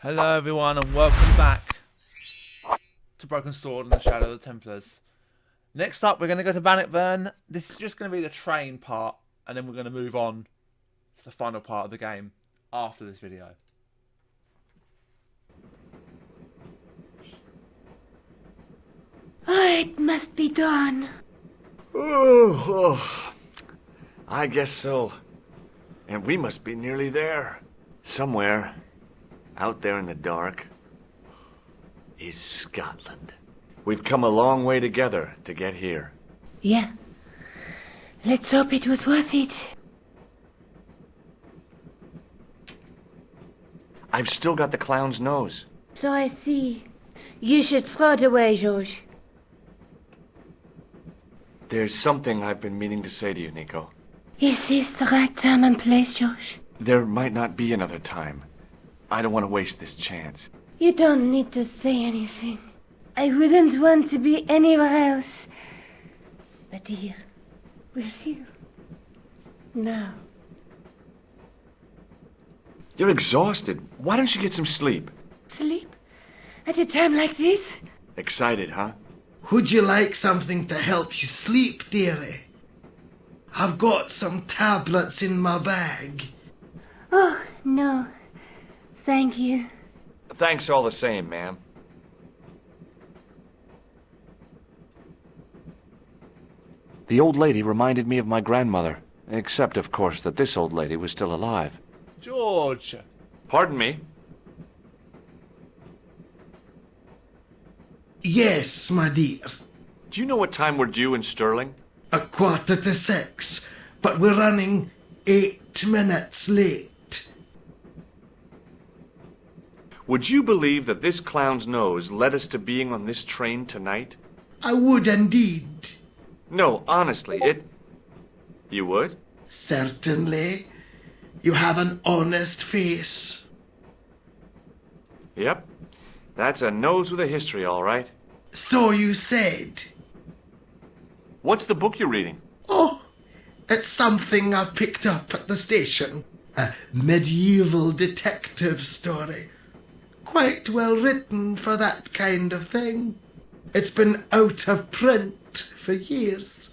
Hello everyone and welcome back to Broken Sword and the Shadow of the Templars. Next up we're going to go to Bannockburn. This is just going to be the train part and then we're going to move on to the final part of the game after this video. It must be done. Oh, I guess so. And we must be nearly there. Somewhere, out there in the dark, is Scotland. We've come a long way together to get here. Yeah. Let's hope it was worth it. I've still got the clown's nose. So I see. You should throw it away, George. There's something I've been meaning to say to you, Nico. Is this the right time and place, George? There might not be another time. I don't want to waste this chance. You don't need to say anything. I wouldn't want to be anywhere else. But here, with you. Now. You're exhausted. Why don't you get some sleep? Sleep? At a time like this? Excited, huh? Would you like something to help you sleep, dearie? I've got some tablets in my bag. Oh, no. Thank you. Thanks all the same, ma'am. The old lady reminded me of my grandmother, except, of course, that this old lady was still alive. George! Pardon me? Yes, my dear. Do you know what time we're due in Stirling? 6:15, but we're running 8 minutes late. Would you believe that this clown's nose led us to being on this train tonight? I would indeed. No, honestly, You would? Certainly. You have an honest face. Yep. That's a nose with a history, all right. So you said. What's the book you're reading? Oh, it's something I picked up at the station. A medieval detective story. Quite well written for that kind of thing. It's been out of print for years.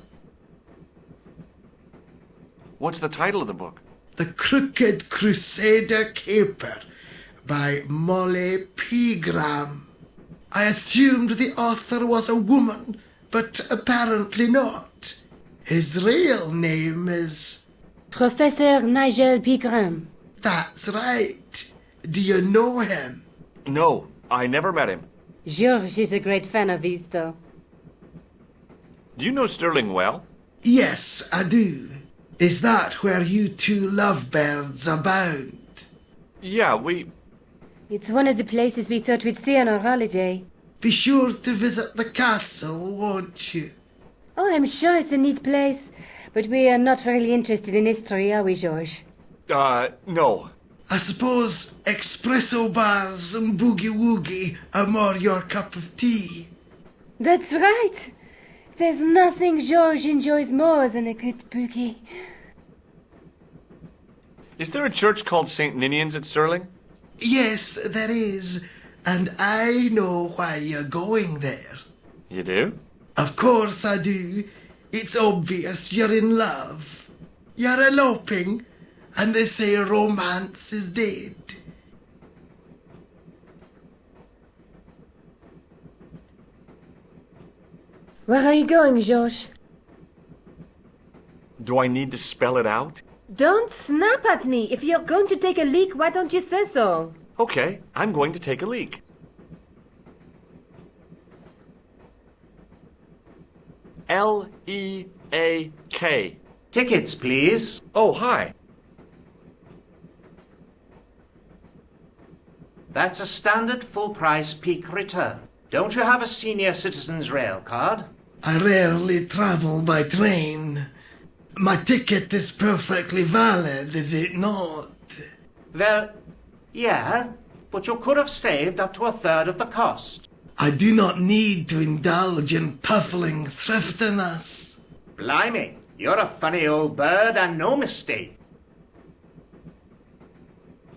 What's the title of the book? The Crooked Crusader Caper by Molly Pegram. I assumed the author was a woman, but apparently not. His real name is... Professor Nigel Pegram. That's right. Do you know him? No, I never met him. George is a great fan of his, though. Do you know Stirling well? Yes, I do. Is that where you two lovebirds abound? Yeah, we... It's one of the places we thought we'd see on our holiday. Be sure to visit the castle, won't you? Oh, I'm sure it's a neat place. But we are not really interested in history, are we, George? No. I suppose espresso bars and boogie-woogie are more your cup of tea. That's right. There's nothing George enjoys more than a good boogie. Is there a church called St. Ninian's at Stirling? Yes, there is, and I know why you're going there. You do? Of course I do. It's obvious you're in love. You're eloping, and they say romance is dead. Where are you going, George? Do I need to spell it out? Don't snap at me. If you're going to take a leak, why don't you say so? Okay, I'm going to take a leak. L-E-A-K. Tickets, please. Oh, hi. That's a standard full-price peak return. Don't you have a senior citizen's rail card? I rarely travel by train. My ticket is perfectly valid, is it not? Well, yeah, but you could have saved up to a third of the cost. I do not need to indulge in puffling thriftiness. Blimey, you're a funny old bird and no mistake.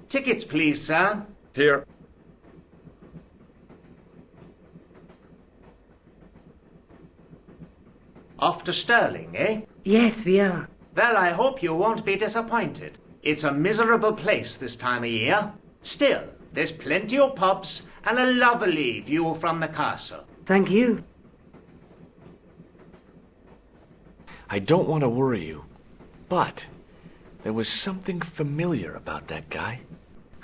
Tickets, please, sir. Here. Off to Stirling, eh? Yes, we are. Well, I hope you won't be disappointed. It's a miserable place this time of year. Still, there's plenty of pubs and a lovely view from the castle. Thank you. I don't want to worry you, but there was something familiar about that guy.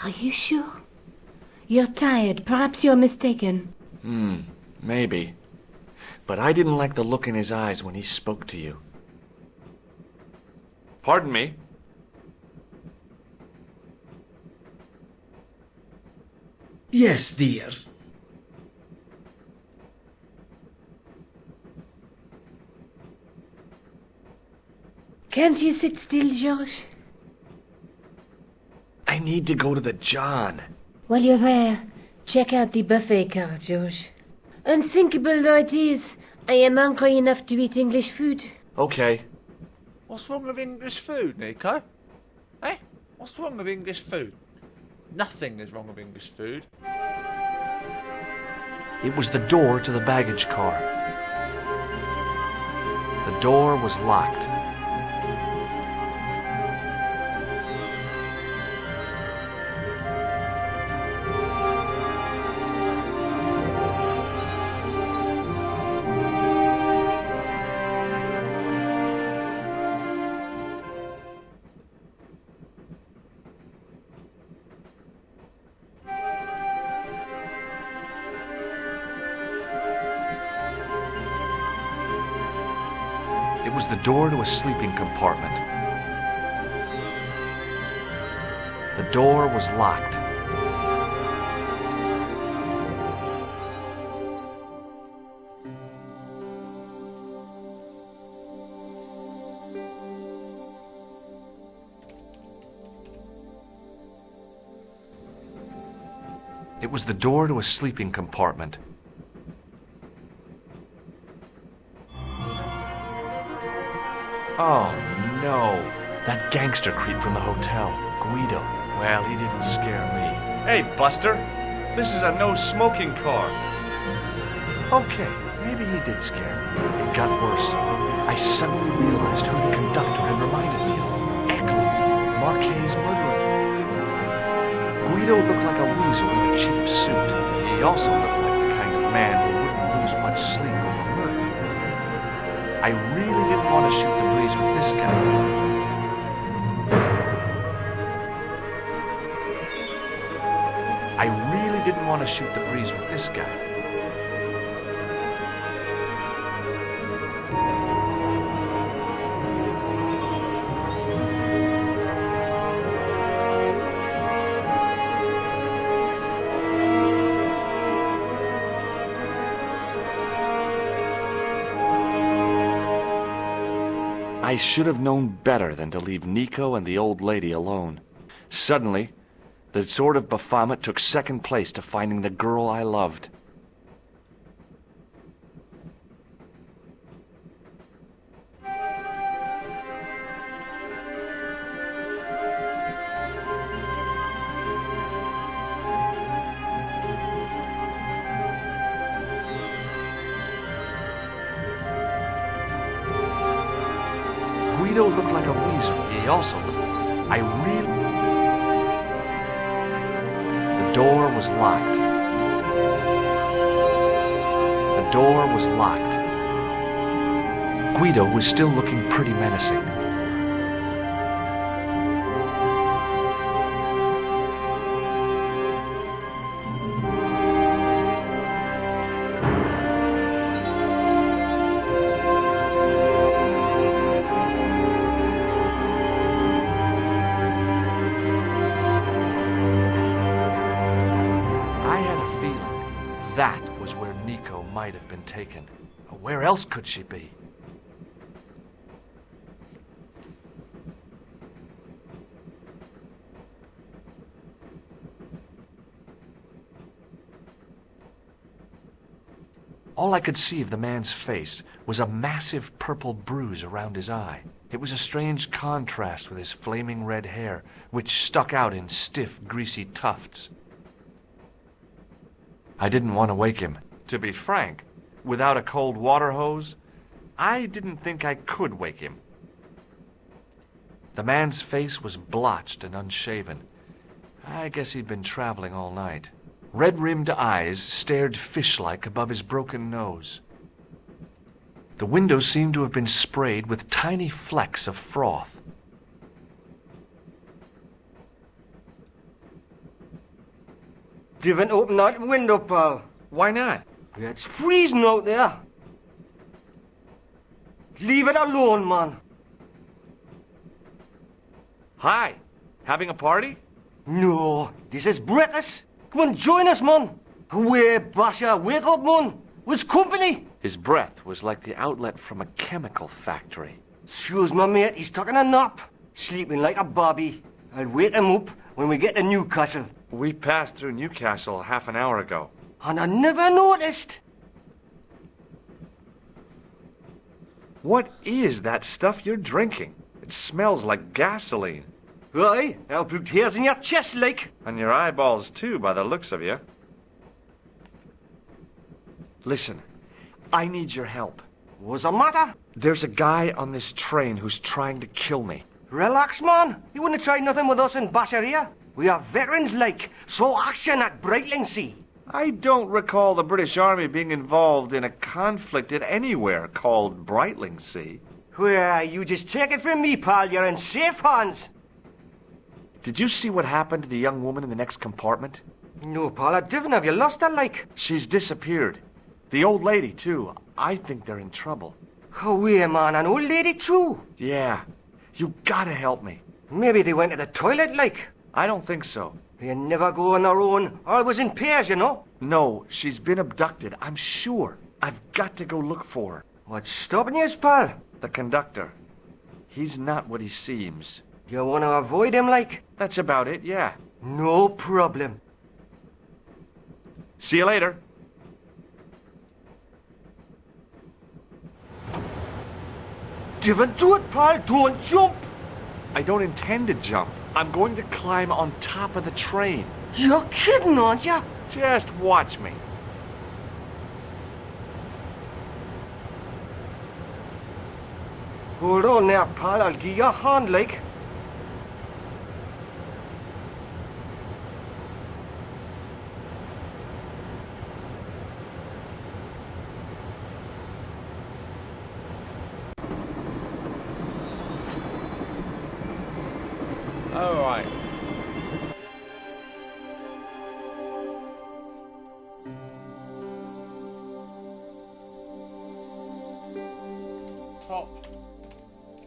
Are you sure? You're tired. Perhaps you're mistaken. Maybe. But I didn't like the look in his eyes when he spoke to you. Pardon me? Yes, dear. Can't you sit still, George? I need to go to the John. While you're there, check out the buffet car, George. Unthinkable though it is, I am hungry enough to eat English food. Okay. What's wrong with English food, Nico? Eh? What's wrong with English food? Nothing is wrong with English food. It was the door to the baggage car. The door was locked. It was the door to a sleeping compartment. The door was locked. It was the door to a sleeping compartment. Oh, no. That gangster creep from the hotel, Guido. Well, he didn't scare me. Hey, Buster. This is a no-smoking car. Okay, maybe he did scare me. It got worse. I suddenly realized who the conductor had reminded me of. Eklund, Marquet's murderer. Guido looked like a weasel in a cheap suit. He also looked like the kind of man who wouldn't lose much sleep over murder. I really didn't want to shoot the breeze with this guy. I really didn't want to shoot the breeze with this guy. I should have known better than to leave Nico and the old lady alone. Suddenly, the sword of Baphomet took second place to finding the girl I loved. Guido looked like a weasel. He also looked... The door was locked. The door was locked. Guido was still looking pretty menacing. That was where Nico might have been taken. Where else could she be? All I could see of the man's face was a massive purple bruise around his eye. It was a strange contrast with his flaming red hair, which stuck out in stiff, greasy tufts. I didn't want to wake him. To be frank, without a cold water hose, I didn't think I could wake him. The man's face was blotched and unshaven. I guess he'd been traveling all night. Red-rimmed eyes stared fish-like above his broken nose. The windows seemed to have been sprayed with tiny flecks of froth. You haven't opened that window, pal. Why not? It's freezing out there. Leave it alone, man. Hi. Having a party? No, this is breakfast. Come on, join us, man. Away, Basha, wake up, man. What's company? His breath was like the outlet from a chemical factory. Excuse me, mate, he's taking a nap. Sleeping like a bobby. I'll wake him up when we get to Newcastle. We passed through Newcastle half an hour ago. And I never noticed. What is that stuff you're drinking? It smells like gasoline. Aye, I'll put hairs in your chest, like. And your eyeballs, too, by the looks of you. Listen, I need your help. What's the matter? There's a guy on this train who's trying to kill me. Relax, man. You wouldn't try nothing with us in Basharia. We are veterans, like. Slow action at Brightlingsea. I don't recall the British Army being involved in a conflict at anywhere called Brightlingsea. Well, you just take it from me, pal. You're in safe hands. Did you see what happened to the young woman in the next compartment? No, pal, I didn't. Have you lost her, like? She's disappeared. The old lady, too. I think they're in trouble. Oh, yeah, man. An old lady, too. Yeah. You gotta help me. Maybe they went to the toilet, like. I don't think so. They never go on their own. Always in pairs, you know. No, she's been abducted, I'm sure. I've got to go look for her. What's stopping you, pal? The conductor. He's not what he seems. You want to avoid him, like? That's about it, yeah. No problem. See you later. Don't do it, pal. Don't jump. I don't intend to jump. I'm going to climb on top of the train. You're kidding, aren't you? Just watch me. Hold on there, pal. I'll give you a hand, like. All right. Top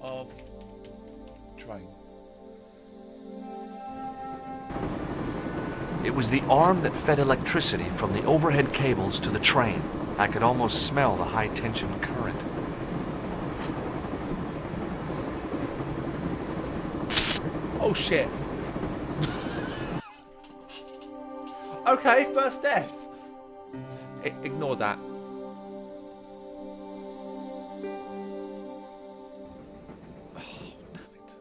of train. It was the arm that fed electricity from the overhead cables to the train. I could almost smell the high-tension current. Oh shit. Okay, first death. Ignore that. Oh, damn it.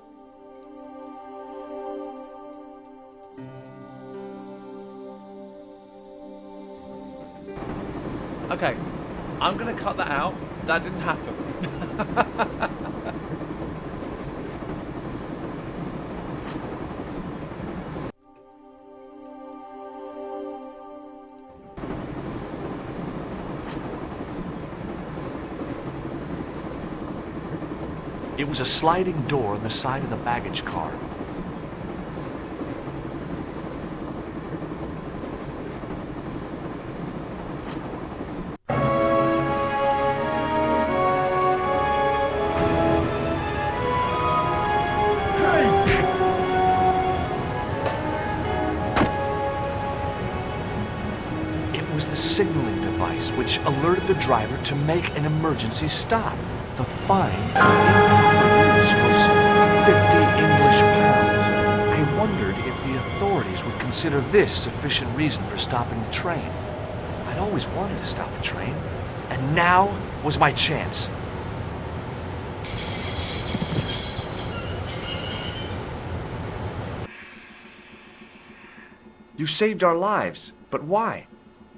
Okay, I'm gonna cut that out. That didn't happen. It was a sliding door on the side of the baggage car. It was the signaling device which alerted the driver to make an emergency stop. The fine was 50 English pounds. I wondered if the authorities would consider this sufficient reason for stopping the train. I'd always wanted to stop a train, and now was my chance. You saved our lives, but why?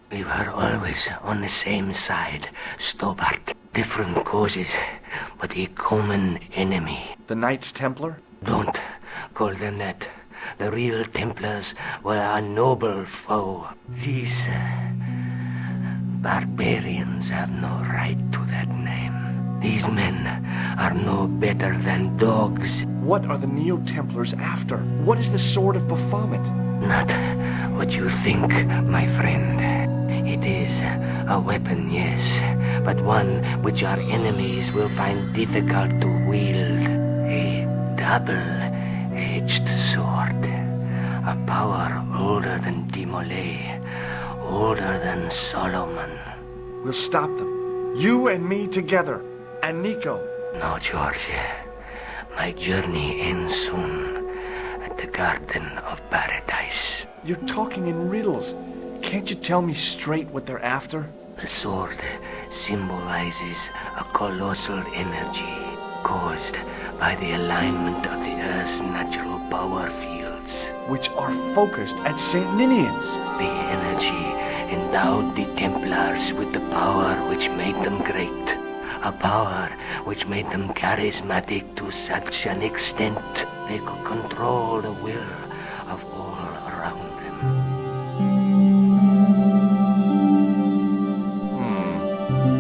We were always on the same side, Stobbart. Different causes, but a common enemy. The Knights Templar? Don't call them that. The real Templars were a noble foe. These barbarians have no right to that name. These men are no better than dogs. What are the Neo-Templars after? What is the Sword of Baphomet? Not what you think, my friend. It is a weapon, yes, but one which our enemies will find difficult to wield. A double-edged sword. A power older than Dimolay, older than Solomon. We'll stop them. You and me together. And Nico. No, George. My journey ends soon at the Garden of Paradise. You're talking in riddles. Can't you tell me straight what they're after? The sword symbolizes a colossal energy caused by the alignment of the Earth's natural power fields. Which are focused at St. Ninian's. The energy endowed the Templars with the power which made them great. A power which made them charismatic to such an extent they could control the will of all around them.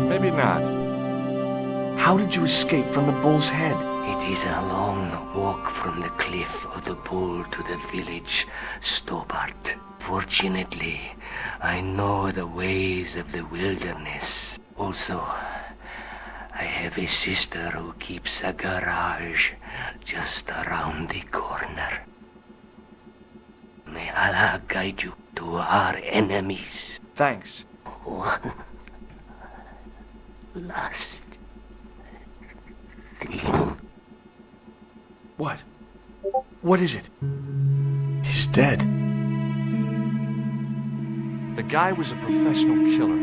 Maybe not. How did you escape from the Bull's Head? It is a long walk from the cliff of the Bull to the village Stobbart. Fortunately, I know the ways of the wilderness. Also, I have a sister who keeps a garage just around the corner. May Allah guide you to our enemies. Thanks. One last thing. What? What is it? He's dead. The guy was a professional killer.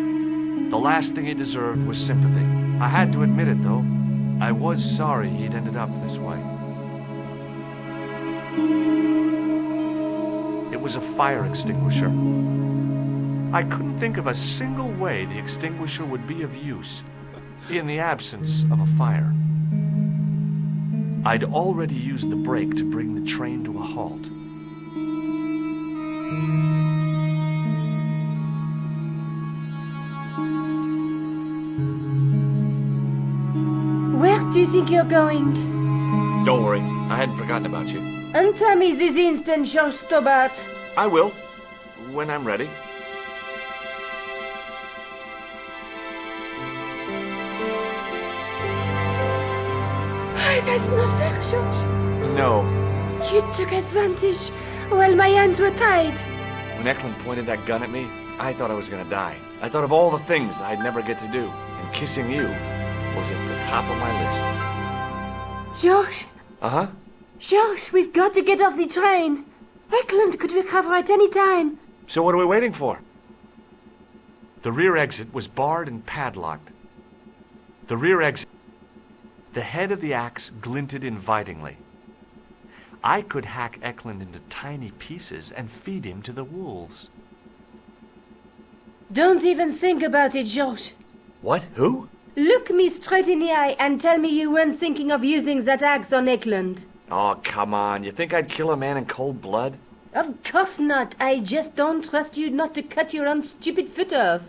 The last thing he deserved was sympathy. I had to admit it, though. I was sorry he'd ended up this way. It was a fire extinguisher. I couldn't think of a single way the extinguisher would be of use in the absence of a fire. I'd already used the brake to bring the train to a halt. Where do you think you're going? Don't worry, I hadn't forgotten about you. Answer me this instant, George Stobbart. I will, when I'm ready. That's not fair, George. No. You took advantage while my hands were tied. When Eklund pointed that gun at me, I thought I was gonna die. I thought of all the things I'd never get to do, and kissing you was at the top of my list. George, Uh-huh. George, we've got to get off the train. Eklund could recover at any time. So what are we waiting for? The rear exit was barred and padlocked. The rear exit. The head of the axe glinted invitingly. I could hack Eklund into tiny pieces and feed him to the wolves. Don't even think about it, George. What? Who? Look me straight in the eye and tell me you weren't thinking of using that axe on Eklund. Oh, come on. You think I'd kill a man in cold blood? Of course not. I just don't trust you not to cut your own stupid foot off.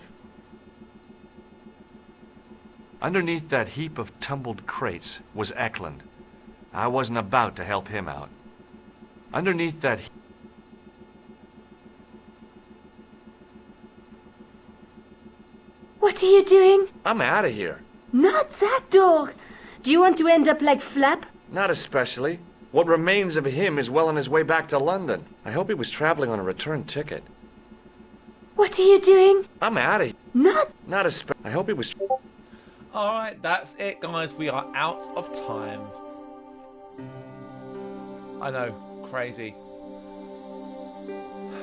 Underneath that heap of tumbled crates was Eklund. I wasn't about to help him out. Underneath that... What are you doing? I'm out of here. Not that door. Do you want to end up like Flap? Not especially. What remains of him is well on his way back to London. I hope he was traveling on a return ticket. What are you doing? I'm out of here. Not I hope he was... Alright, that's it, guys. We are out of time. I know, crazy.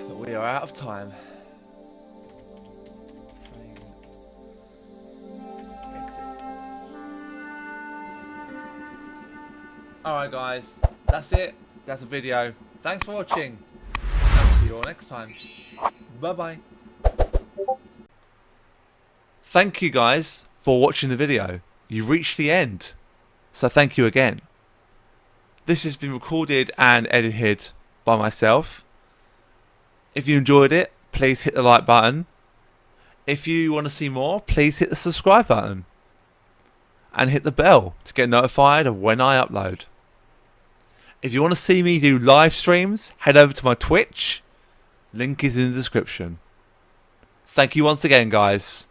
But we are out of time. Alright, guys. That's it. That's the video. Thanks for watching. I'll see you all next time. Bye-bye. Thank you, guys, for watching the video. you've reached the end. So thank you again. This has been recorded and edited by myself. If you enjoyed it, please hit the like button. If you want to see more, please hit the subscribe button. And hit the bell to get notified of when I upload. If you want to see me do live streams, head over to my Twitch. Link is in the description. Thank you once again, guys.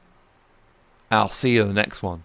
I'll see you in the next one.